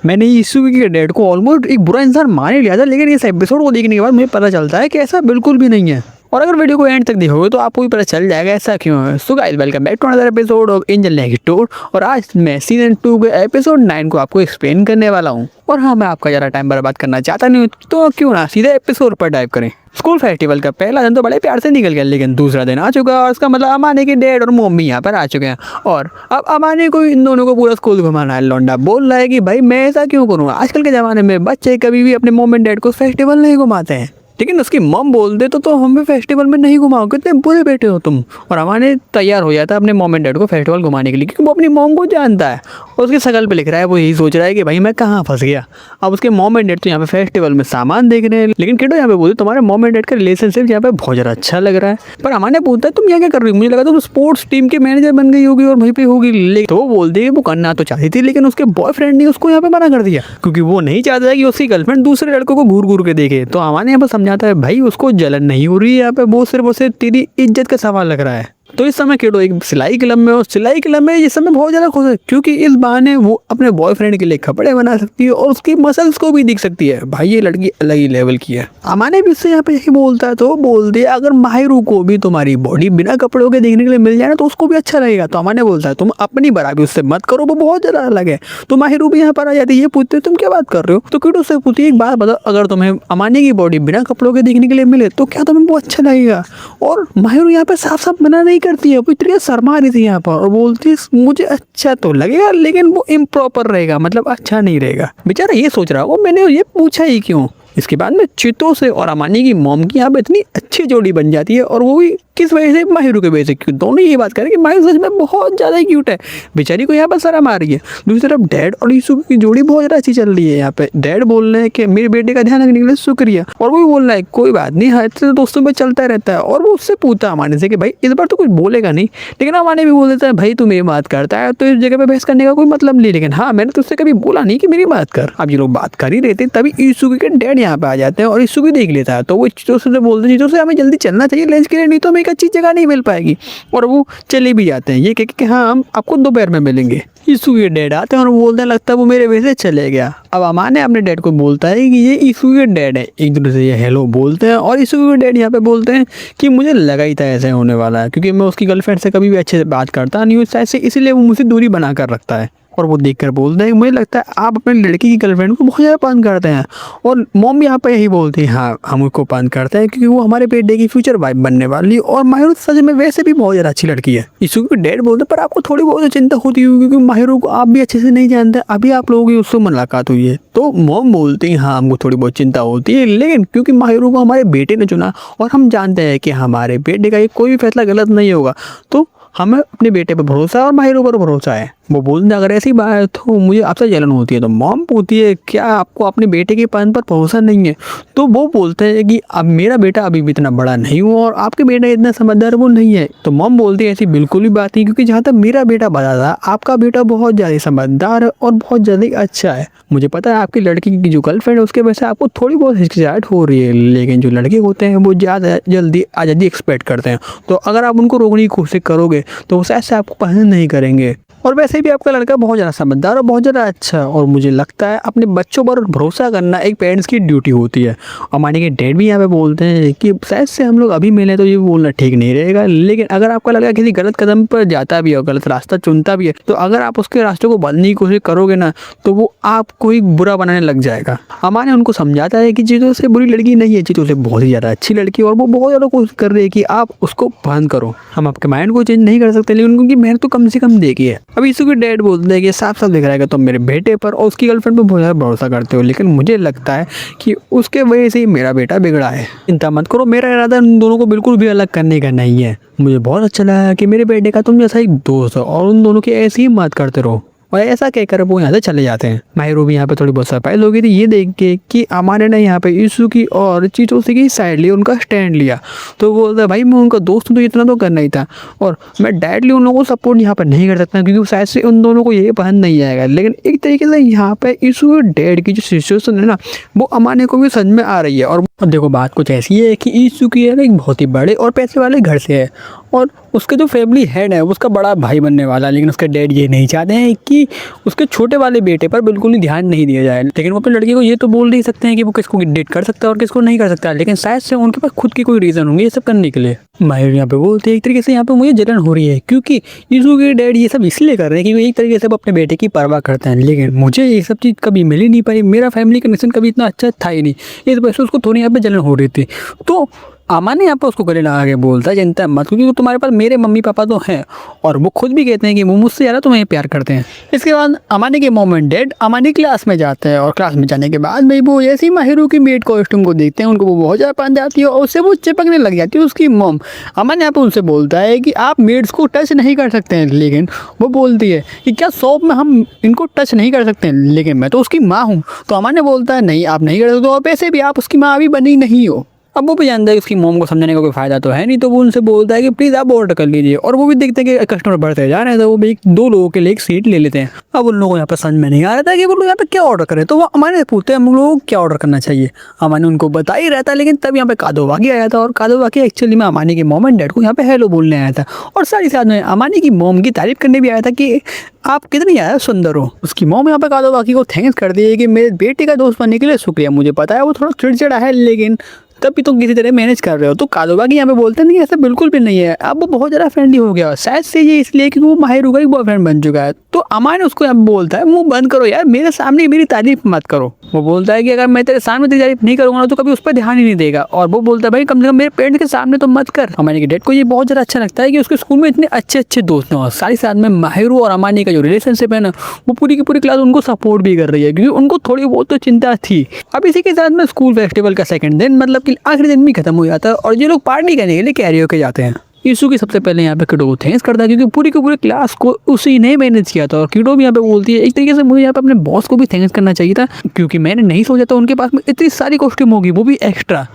मैंने ईसुकी के डैड को ऑलमोस्ट एक बुरा इंसान मान ही लिया था, लेकिन इस एपिसोड को देखने के बाद मुझे पता चलता है कि ऐसा बिल्कुल भी नहीं है। और अगर वीडियो को एंड तक देखोगे तो आपको भी पता चल जाएगा ऐसा क्यों है। So guys, welcome back to another episode of angel next door. और आज मैं सीजन 2 के एपिसोड 9 को आपको एक्सप्लेन करने वाला हूँ। और हाँ, मैं आपका ज़्यादा टाइम बर्बाद करना चाहता नहीं हूँ, तो क्यों ना सीधे एपिसोड पर टाइप करें। स्कूल फेस्टिवल का पहला दिन तो बड़े प्यार से निकल गया, लेकिन दूसरा दिन आ चुका और उसका मतलब अमाने के डैड और मम्मी यहाँ पर आ चुके हैं। और अब अमाने को इन दोनों को पूरा स्कूल घुमाना है। लौंडा बोल रहा है कि भाई मैं ऐसा क्यों करूँ, आजकल के ज़माने में बच्चे कभी भी अपने मॉम एंड डैड को फेस्टिवल नहीं घुमाते हैं। लेकिन उसकी मम बोल दे तो हमें फेस्टिवल में नहीं घुमाओ, कितने बुरे बेटे हो तुम। और अमाने तैयार हो जाता है अपने मॉम एंड डैड को फेस्टिवल घुमाने के लिए, क्योंकि वो अपनी मॉम को जानता है। और उसकी शकल पे लिख रहा है, वो यही सोच रहा है कि भाई मैं कहाँ फंस गया। अब उसके मॉम एंड डैड तो यहाँ पे फेस्टिवल में सामान देख रहे हैं, लेकिन किडो यहाँ पे बोलते तुम्हारे मॉम एंड डैड का रिलेशनशिप यहाँ पे बहुत ज़्यादा अच्छा लग रहा है। पर अमाने पूछता है तुम यहाँ क्या कर रही हो, मुझे लगा तुम स्पोर्ट्स टीम के मैनेजर बन गई होगी और वहीं पे होगी। लेकिन तो वो बोलती है वो करना तो चाहती थी, लेकिन उसके बॉयफ्रेंड ने उसको यहाँ पे मना कर दिया, क्योंकि वो नहीं चाहता है कि उसकी गर्लफ्रेंड दूसरे लड़कों को घूर घूर के देखे। तो अमाने यहाँ पर समझाता है भाई उसको जलन नहीं हो रही है, यहाँ पे वो सिर्फ तेरी इज्जत का सवाल लग रहा है। तो इस समय किडो एक सिलाई क्लब में, और सिलाई क्लब में इस समय बहुत ज़्यादा खुश है, क्योंकि इस बहाने वो अपने बॉयफ्रेंड के लिए कपड़े बना सकती है और उसकी मसल्स को भी दिख सकती है। भाई ये लड़की अलग ही लेवल की है। अमाने भी उससे यहाँ पे यही बोलता है, तो बोल दिया अगर माहिरू को भी तुम्हारी बॉडी बिना कपड़ों के देखने के लिए मिल जाए ना तो उसको भी अच्छा लगेगा। तो अमाने बोलता है तुम अपनी बराबरी उससे मत करो, वो बहुत ज़्यादा अलग है। तो माहिरू भी यहाँ पर आ जाती है, ये पूछते तुम क्या बात कर रहे हो। तो किडो से पूछती है एक बात बताओ, अगर तुम्हें अमाने की बॉडी बिना कपड़ों के देखने के लिए मिले तो क्या तुम्हें वो अच्छा लगेगा। और माहिरू यहाँ पे साफ साफ मना नहीं करती है, शर्मा रही थी यहाँ पर और बोलती मुझे अच्छा तो लगेगा लेकिन वो इम्प्रॉपर रहेगा, मतलब अच्छा नहीं रहेगा। बेचारा ये सोच रहा होगा मैंने ये पूछा ही क्यों। इसके बाद में चितो से और अमानी की मॉम की यहाँ पे इतनी अच्छी जोड़ी बन जाती है, और वो भी किस वजह से, माहिरू की वजह से। क्यों दोनों ये बात करें कि माहिरू सच में बहुत ज़्यादा क्यूट है, बेचारी को यहाँ पर शर्म आ रही है। दूसरी तरफ डैड और ईसुकी की जोड़ी बहुत ज़्यादा अच्छी चल रही है। यहाँ पे डैड बोल रहे हैं कि मेरे बेटे का ध्यान रखने के लिए शुक्रिया, और वो भी बोल रहा है कोई बात नहीं, हर तो दोस्तों में चलता रहता है। और वो उससे पूछता अमाने से कि भाई इस बार तो कुछ बोलेगा नहीं, लेकिन अमाने भी बोल देता है भाई तू मेरी बात करता है तो इस जगह पे बहस करने का कोई मतलब नहीं, लेकिन हाँ मैंने तुझसे कभी बोला नहीं कि मेरी बात कर। अब ये लोग बात कर ही रहते तभी ईसुकी के डैड यहाँ पे आ जाते हैं और ईसुकी देख लेता है। तो वो चितो से बोलते हैं चितो से हमें जल्दी चलना चाहिए लंच के लिए, नहीं तो हमें एक अच्छी जगह नहीं मिल पाएगी। और वो चले भी जाते हैं ये कह के हाँ हम आपको दोपहर में मिलेंगे। ईसुकी के डैड आते हैं और बोलते हैं लगता है वो मेरे वजह से चले गया। अब अमाने अपने डैड को बोलता है कि ये ईसुकी के डैड है, एक दूसरे से ये हेलो बोलते हैं। और ईसुकी के डैड यहाँ पे बोलते हैं कि मुझे लगा ही था ऐसे होने वाला है, क्योंकि मैं उसकी गर्लफ्रेंड से कभी भी अच्छे से बात करता नहीं हूँ शायद से, इसीलिए वो मुझसे दूरी बना कर रखता है। और वो देखकर बोलते हैं मुझे लगता है आप अपने लड़की की गर्लफ्रेंड को बहुत ज़्यादा पसंद करते हैं। और मॉम यहाँ पे यही बोलती है हाँ हम उसको पसंद करते हैं, क्योंकि वो हमारे बेटे की फ्यूचर वाइफ बनने वाली, और माहिरू सच में वैसे भी बहुत ज़्यादा अच्छी लड़की है। ईसुकी के डैड बोलते पर आपको थोड़ी बहुत चिंता होती होगी, क्योंकि माहिरू को आप भी अच्छे से नहीं जानते, अभी आप लोगों की उससे मुलाकात हुई है। तो मॉम बोलती है हाँ हमको थोड़ी बहुत चिंता होती है, लेकिन क्योंकि माहिरू को हमारे बेटे ने चुना और हम जानते हैं कि हमारे बेटे का ये कोई भी फैसला गलत नहीं होगा, तो हमें अपने बेटे पर भरोसा है और माहिरू पर भरोसा है। वो बोलते हैं अगर ऐसी बात है तो मुझे आपसे जलन होती है। तो मॉम पूछती है क्या आपको अपने बेटे के पसंद पर भरोसा नहीं है। तो वो बोलते हैं कि अब मेरा बेटा अभी भी इतना बड़ा नहीं हुआ और आपके बेटा इतना समझदार वो नहीं है। तो मॉम बोलती है ऐसी बिल्कुल भी बात नहीं, क्योंकि जहाँ तक मेरा बेटा बड़ा था आपका बेटा बहुत ज़्यादा समझदार है और बहुत ज़्यादा अच्छा है। मुझे पता है आपकी लड़की की जो गर्लफ्रेंड है उसके वजह से आपको थोड़ी बहुत हिचकिचाहट हो रही है, लेकिन जो लड़के होते हैं वो ज़्यादा जल्दी आज़ादी एक्सपेक्ट करते हैं। तो अगर आप उनको रोकने की कोशिश करोगे तो वो शायद से आपको पसंद नहीं करेंगे। और वैसे भी आपका लड़का बहुत ज़्यादा समझदार और बहुत ज़्यादा अच्छा है, और मुझे लगता है अपने बच्चों पर भरोसा करना एक पेरेंट्स की ड्यूटी होती है। अमानी के डैड भी यहाँ पे बोलते हैं कि शायद से हम लोग अभी मिले तो ये बोलना ठीक नहीं रहेगा, लेकिन अगर आपका लड़का किसी गलत कदम पर जाता भी है और गलत रास्ता चुनता भी है तो अगर आप उसके रास्ते को बदलने की कोशिश करोगे ना तो वो आपको ही बुरा बनाने लग जाएगा। अमानी उनको समझाता है कि चितो से बुरी लड़की नहीं है, चितो से बहुत ही ज़्यादा अच्छी लड़की है और वो बहुत ज़्यादा कोशिश कर रही है कि आप उसको पसंद करो। हम आपके माइंड को चेंज नहीं कर सकते, लेकिन उनकी मेहनत तो कम से कम देखी है। अब ईसुकी के डैड बोलते हैं कि साफ साफ दिख रहा है कि तुम मेरे बेटे पर और उसकी गर्लफ्रेंड पर बहुत ज़्यादा भरोसा करते हो, लेकिन मुझे लगता है कि उसके वजह से ही मेरा बेटा बिगड़ा है। चिंता मत करो, मेरा इरादा उन दोनों को बिल्कुल भी अलग करने का नहीं है। मुझे बहुत अच्छा लगा कि मेरे बेटे का तुम जैसा एक दोस्त हो और उन दोनों की ऐसी ही मत करते रहो। और ऐसा कहकर वो यहाँ से चले जाते हैं। माहिरू भी यहाँ पे थोड़ी बहुत सरप्राइज हो गई थी ये देख के कि अमाने ने यहाँ पे ईसुकी और चिचोसे की साइड ली, उनका स्टैंड लिया। तो वो बोलता भाई मैं उनका दोस्त हूँ तो इतना तो करना ही था, और मैं डायरेक्टली उन लोगों को सपोर्ट यहाँ पर नहीं कर सकता क्योंकि शायद से उन दोनों को ये पसंद नहीं आएगा। लेकिन एक तरीके से यहाँ पे ईसुकी डैड की जो सिचुएशन है ना वो अमाने को भी समझ में आ रही है। और देखो बात कुछ ऐसी है कि ईसुकी एक बहुत ही बड़े और पैसे वाले घर से है और उसके जो फैमिली हेड है उसका बड़ा भाई बनने वाला है, लेकिन उसके डैड ये नहीं चाहते हैं कि उसके छोटे वाले बेटे पर बिल्कुल ही ध्यान नहीं दिया जाए। लेकिन वो अपने लड़के को ये तो बोल नहीं सकते हैं कि वो किसको डेट कर सकता है और किसको नहीं कर सकता, लेकिन शायद से उनके पास खुद की कोई रीज़न होंगे ये सब करने के लिए। माहिर यहाँ पे बोलते हैं एक तरीके से यहाँ पे मुझे जलन हो रही है क्योंकि यीशु के डैड ये सब इसलिए कर रहे हैं क्योंकि एक तरीके से वो अपने बेटे की परवाह करते हैं, लेकिन मुझे ये सब चीज़ कभी मिल ही नहीं पाई। मेरा फैमिली कंडीशन कभी इतना अच्छा था ही नहीं, इस वजह से उसको थोड़ी यहाँ पे जलन हो रही थी। तो अमन यहाँ पर उसको गले लगा के बोलता है चिंता मत, क्योंकि तुम्हारे पास मेरे मम्मी पापा तो हैं और वो खुद भी कहते हैं कि वो मुझसे ज़्यादा तुम्हें प्यार करते हैं। इसके बाद अमानी के mom and dad Amani class में जाते हैं और क्लास में जाने के बाद भाई वो जैसे ही माहिरू की मेड कॉस्ट्यूम को देखते हैं उनको वो बहुत ज़्यादा पसंद आती है और उससे वो चिपकने लग जाती है उसकी मॉम। अमन यहाँ पर उनसे बोलता है कि आप मेड्स को टच नहीं कर सकते हैं, लेकिन वो बोलती है कि क्या शॉप में हम इनको टच नहीं कर सकते हैं, लेकिन मैं तो उसकी माँ हूँ। तो अमन ने बोलता है नहीं आप नहीं कर सकते और वैसे भी आप उसकी माँ अभी बनी नहीं हो। अब वो भी जानता है कि उसकी मोम को समझाने का कोई फ़ायदा तो है नहीं, तो वो उनसे बोलता है कि प्लीज़ आप ऑर्डर कर लीजिए। और वो भी देखते हैं कि कस्टमर बढ़ते जा रहे हैं, तो वो भी 2 लोगों के लिए एक सीट ले लेते हैं। अब उन लोगों को यहाँ पर समझ में नहीं आ रहा था कि वो लोग यहाँ पे क्या ऑर्डर करें, तो वो हमारे पूछते हैं हम लोगों को क्या ऑर्डर करना चाहिए। अमानी उनको बता ही रहता है, लेकिन तब यहाँ पे कादोवाकी आया था और कादोवाकी एक्चुअली में अमानी के मॉम एंड डैड को यहाँ पे हेलो बोलने आया था और साथ ही साथ में अमानी की मॉम की तारीफ करने भी आया था कि आप कितनी ज़्यादा सुंदर हो। उसकी मॉम यहाँ पे कादोवाकी को थैंक्स कर दिए कि मेरे बेटे का दोस्त बनने के लिए शुक्रिया, मुझे पता है वो थोड़ा चिड़चिड़ा है लेकिन तब भी तुम किसी तरह मैनेज कर रहे हो। तो कादोवाकी यहाँ पे बोलते नहीं ऐसा बिल्कुल भी नहीं है, अब वो बहुत ज़्यादा फ्रेंडली हो गया, शायद से ये इसलिए कि वो माहिरू का ही बॉयफ्रेंड बन चुका है। तो अमान उसको यहाँ बोलता है मुंह बंद करो यार, मेरे सामने मेरी तारीफ मत करो। वो बोलता है कि अगर मैं तेरे सामने तेरी तारीफ नहीं करूँगा तो कभी उस पर ध्यान ही नहीं देगा। और वो बोलता है भाई कम से कम मेरे पेरेंट्स के सामने तो मत कर। अमानी के डैड को ये बहुत ज़्यादा अच्छा लगता है कि उसके स्कूल में इतने अच्छे अच्छे दोस्त हैं और साथ ही साथ में माहिरू और अमानी का जो रिलेशनशिप है ना वो पूरी की पूरी क्लास उनको सपोर्ट भी कर रही है, क्योंकि उनको थोड़ी बहुत तो चिंता थी। अब इसी के साथ में स्कूल फेस्टिवल का सेकंड दिन मतलब कि आखिरी दिन भी खत्म हो जाता है और ये लोग पार्टी करने के लिए कैरियोके जाते हैं। यीशु की सबसे पहले यहाँ पे किडो को थैंक्स करता है क्योंकि पूरी की पूरी क्लास को उसी ने मैनेज किया था। और किडो भी यहाँ पे बोलती है एक तरीके से मुझे यहाँ पे अपने बॉस को भी थैंक्स करना चाहिए था क्योंकि मैंने नहीं सोचा था उनके पास में इतनी सारी कॉस्ट्यूम होगी वो भी एक्स्ट्रा।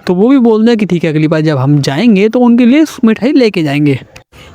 तो वो भी बोलते हैं कि ठीक है अगली बार जब हम जाएंगे तो उनके लिए मिठाई लेके जाएंगे।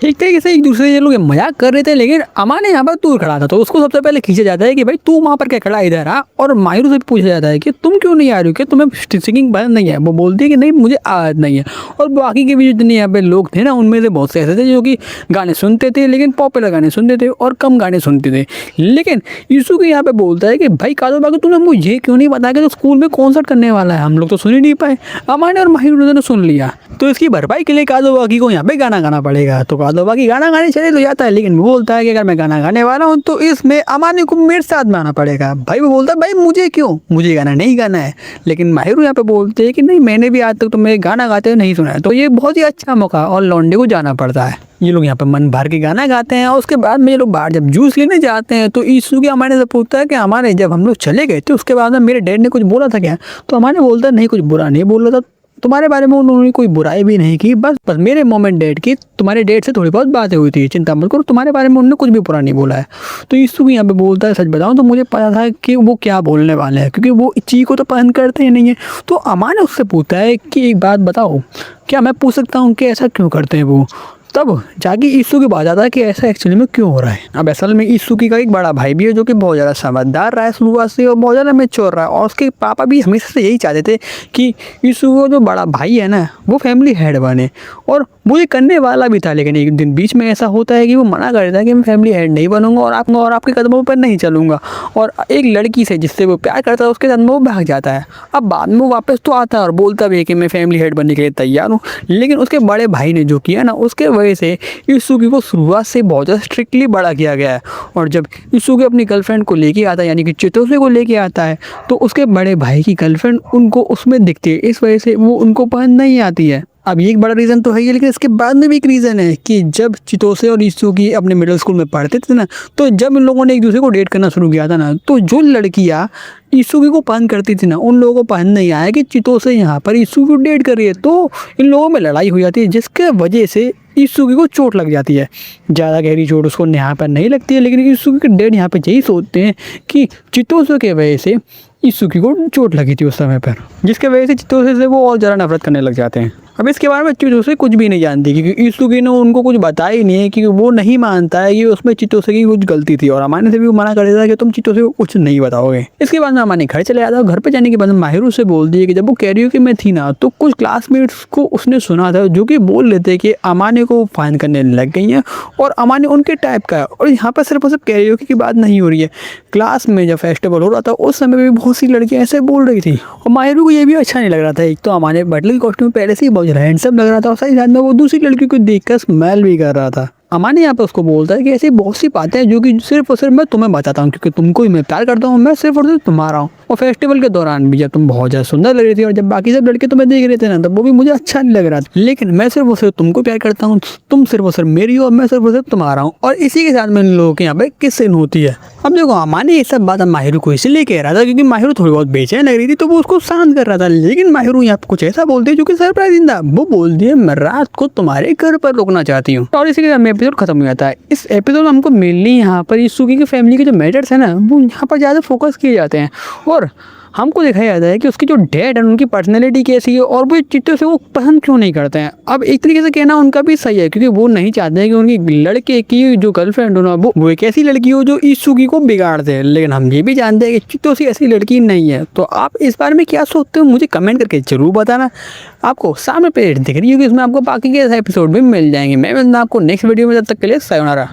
एक तरीके से एक दूसरे ये लोग मजाक कर रहे थे, लेकिन अमान यहाँ पर दूर खड़ा था तो उसको सबसे पहले खींचा जाता है कि भाई तू वहाँ पर क्या खड़ा इधर आ। और माहिरू से पूछा जाता है कि तुम क्यों नहीं आ रही हो, कि तुम्हें सिंगिंग पसंद नहीं है। वो बोलती है कि नहीं मुझे आदत नहीं है। और बाकी के भी जितने यहाँ पे लोग थे ना उनमें से बहुत से ऐसे थे जो कि गाने सुनते थे लेकिन पॉपुलर गाने सुनते थे और कम गाने सुनते थे। लेकिन यीशु की यहाँ पे बोलता है कि भाई कादोवाकी तूने मुझे क्यों नहीं बताया कि तो स्कूल में कॉन्सर्ट करने वाला है, हम लोग तो सुन ही नहीं पाए। अमान और माहिरू ने सुन लिया तो इसकी भरपाई के लिए कादोवाकी को यहाँ पे गाना गाना पड़ेगा। तो कादोवाकी गाना गाने चले तो जाता है, लेकिन वो बोलता है कि अगर मैं गाना गाने वाला हूँ तो इसमें अमानी को मेरे साथ में आना पड़ेगा। भाई वो बोलता है भाई मुझे क्यों, मुझे गाना नहीं गाना है। लेकिन माहिरू यहाँ पे बोलते हैं कि नहीं मैंने भी आज तक तुम्हें गाना गाते हुए नहीं सुना है, तो ये बहुत ही अच्छा मौका और लौंडे को जाना पड़ता है। ये लोग यहाँ पे मन भर के गाना गाते हैं और उसके बाद में ये लोग बाहर जब जूस लेने जाते हैं तो यीशु की हमारे से पूछता है कि हमारे जब हम लोग चले गए थे उसके बाद में मेरे डैड ने कुछ बोला था क्या। तो हमारे बोलता है नहीं कुछ बुरा नहीं बोल रहा था, तुम्हारे बारे में उन्होंने कोई बुराई भी नहीं की, बस मेरे मॉम एंड डैड की तुम्हारे डैड से थोड़ी बहुत बातें हुई थी, चिंता मत करो तुम्हारे बारे में उन्होंने कुछ भी बुरा नहीं बोला है। तो यीशु भी यहाँ पे बोलता है सच बताऊँ तो मुझे पता था कि वो क्या बोलने वाले हैं क्योंकि वो इस चीज़ को तो पसंद करते ही नहीं है। तो अमान उससे पूछता है कि एक बात बताओ, क्या मैं पूछ सकता हूँ कि ऐसा क्यों करते हैं वो। तब जाके यीशु की बात आता है कि ऐसा एक्चुअली में क्यों हो रहा है। अब असल में यीशु की का एक बड़ा भाई भी है जो कि बहुत ज़्यादा समझदार रहा है शुरुआत से और बहुत ज़्यादा मैच्योर रहा है और उसके पापा भी हमेशा से यही चाहते थे कि यीशु को जो बड़ा भाई है ना वो फैमिली हेड बने और वो ये करने वाला भी था। लेकिन एक दिन बीच में ऐसा होता है कि वो मना कर देता है कि मैं फैमिली हेड नहीं बनूंगा और आपके कदमों पर नहीं चलूँगा और एक लड़की से जिससे वो प्यार करता है उसके साथ में वो भाग जाता है। अब बाद में वो वापस तो आता है और बोलता भी है कि मैं फैमिली हेड बनने के लिए तैयार हूँ, लेकिन उसके बड़े भाई ने जो किया ना उसके वजह से यीशु की को शुरुआत से बहुत ज़्यादा स्ट्रिक्टली बड़ा किया गया है। और जब यीशु की अपनी गर्लफ्रेंड को लेके आता है यानी कि चितोसे को लेके आता है तो उसके बड़े भाई की गर्लफ्रेंड उनको उसमें दिखती है, इस वजह से वो उनको पसंद नहीं आती है। अब ये एक बड़ा रीज़न तो है ही, लेकिन इसके बाद में भी एक रीज़न है कि जब चितोसे और यीशु की अपने मिडिल स्कूल में पढ़ते थे ना तो जब इन लोगों ने एक दूसरे को डेट करना शुरू किया था ना तो जो लड़कियाँ यीशु की को पसंद करती थी ना उन लोगों को पसंद नहीं आया कि चितोसे यहाँ पर यीशु को डेट कर रही है। तो इन लोगों में लड़ाई हो जाती है जिसके वजह से यीशु की को चोट लग जाती है। ज़्यादा गहरी चोट उसको यहाँ पर नहीं लगती है, लेकिन यीशु के डैड यहाँ पर यही सोचते हैं कि चितोसे के वजह से यीशु की को चोट लगी थी उस समय पर, जिसके वजह से चितोसे से वो और ज़्यादा नफरत करने लग जाते हैं। अब इसके बारे में चितोसे कुछ भी नहीं जानती क्योंकि यीशु की ने उनको कुछ बताया ही नहीं है क्योंकि वो नहीं मानता है कि उसमें चितोसे की कुछ गलती थी और अमानी से भी वो मना कर देता है कि तुम चितोसे को कुछ नहीं बताओगे। इसके बाद में अमानी घर चले जाता है। घर पे जाने के बाद माहिर उसे बोलती है कि जब वो कैरियोके में थी ना तो कुछ क्लासमेट्स को उसने सुना था जो कि बोल लेते हैं कि अमानी को फाइन करने लग गई हैं और अमानी उनके टाइप का है। और यहाँ पर सिर्फ और सिर्फ कैरियोके की बात नहीं हो रही है, क्लास में जब फेस्टिवल हो रहा था उस समय भी बहुत सी लड़कियाँ ऐसे बोल रही थी और माहिरू को ये भी अच्छा नहीं लग रहा था। एक तो अमानी बटलर की कॉस्ट्यूम पहले से ही बहुत हैंडसम लग रहा था और साथ ही साथ में वो दूसरी लड़की को देखकर स्माइल भी कर रहा था। अमानी यहाँ पे उसको बोलता है कि ऐसी बहुत सी बातें हैं जो कि सिर्फ और सिर्फ मैं तुम्हें बताता हूँ क्योंकि तुमको ही मैं प्यार करता हूँ, मैं सिर्फ और सिर्फ तुम्हारा हूँ। और फेस्टिवल के दौरान भी जब तुम बहुत ज़्यादा सुंदर लग रही थी और जब बाकी सब लड़के तुम्हें देख रहे थे ना तब वो भी मुझे अच्छा नहीं लग रहा था, लेकिन मैं सिर्फ और सिर्फ तुमको प्यार करता हूँ, तुम सिर्फ और सिर्फ मेरी हो और मैं सिर्फ और सिर्फ तुम्हारा हूँ। और इसी के साथ में इन लोगों के यहाँ पे किस सीन होती है। अब देखो अमानी ये सब बात माहिरू को इसलिए कह रहा था क्योंकि माहिरू थोड़ी बहुत बेचैन लग रही थी तो वो उसको शांत कर रहा था, लेकिन माहिरू यहाँ पे कुछ ऐसा बोलती है जो कि सरप्राइजिंग था। वो बोलती है मैं रात को तुम्हारे घर पर रुकना चाहती हूँ। और इसी के साथ एपिसोड खत्म हो जाता है। इस एपिसोड में हमको मेनली यहाँ पर युसुकी की फैमिली के जो मैटर्स है ना वो यहाँ पर ज़्यादा फोकस किए जाते हैं और हमको दिखाया जाता है कि उसकी जो डैड है उनकी पर्सनैलिटी कैसी है और वो चित्तों से वो पसंद क्यों नहीं करते हैं। अब एक तरीके से कहना उनका भी सही है क्योंकि वो नहीं चाहते हैं कि उनकी लड़के की जो गर्लफ्रेंड हो ना वो एक ऐसी लड़की हो जो युसुकी को बिगाड़ दे, लेकिन हम ये भी जानते हैं कि चित्तों से ऐसी लड़की नहीं है। तो आप इस बारे में क्या सोचते हो मुझे कमेंट करके जरूर बताना। आपको सामने पेज दिख रही होगी, इसमें आपको बाकी के एपिसोड भी मिल जाएंगे। मैं मिलता हूं आपको नेक्स्ट वीडियो में, तब तक के लिए सायोनारा।